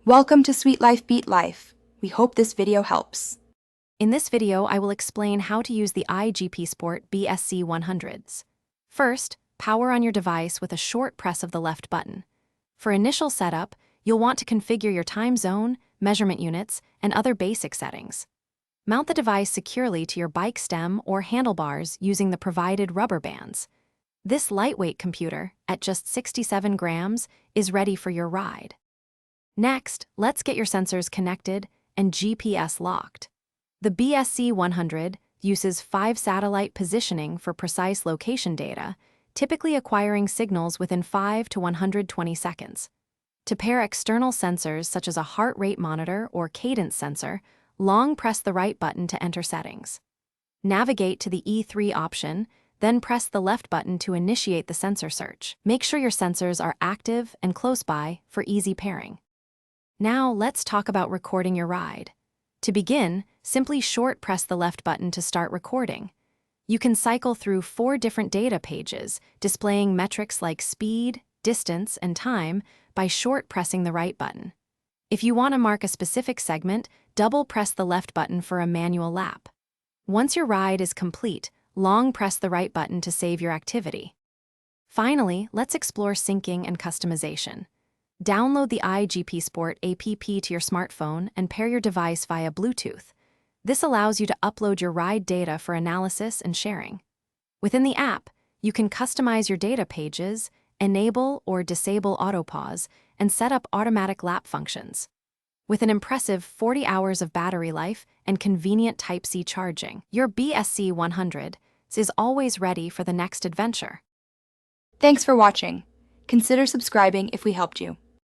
Welcome to Sweet Life Beat Life. We hope this video helps. In this video, I will explain how to use the iGPSport BSC100s. First, power on your device with a short press of the left button. For initial setup, you'll want to configure your time zone, measurement units, and other basic settings. Mount the device securely to your bike stem or handlebars using the provided rubber bands. This lightweight computer, at just 67 grams, is ready for your ride. Next, let's get your sensors connected and GPS locked. The BSC100 uses 5 satellite positioning for precise location data, typically acquiring signals within 5 to 120 seconds. To pair external sensors such as a heart rate monitor or cadence sensor, long press the right button to enter settings. Navigate to the E3 option, then press the left button to initiate the sensor search. Make sure your sensors are active and close by for easy pairing. Now let's talk about recording your ride. To begin, simply short press the left button to start recording. You can cycle through 4 different data pages, displaying metrics like speed, distance, and time by short pressing the right button. If you want to mark a specific segment, double press the left button for a manual lap. Once your ride is complete, long press the right button to save your activity. Finally, let's explore syncing and customization. Download the iGPSport app to your smartphone and pair your device via Bluetooth. This allows you to upload your ride data for analysis and sharing. Within the app, you can customize your data pages, enable or disable autopause, and set up automatic lap functions. With an impressive 40 hours of battery life and convenient Type-C charging, your BSC100 is always ready for the next adventure. Thanks for watching. Consider subscribing if we helped you.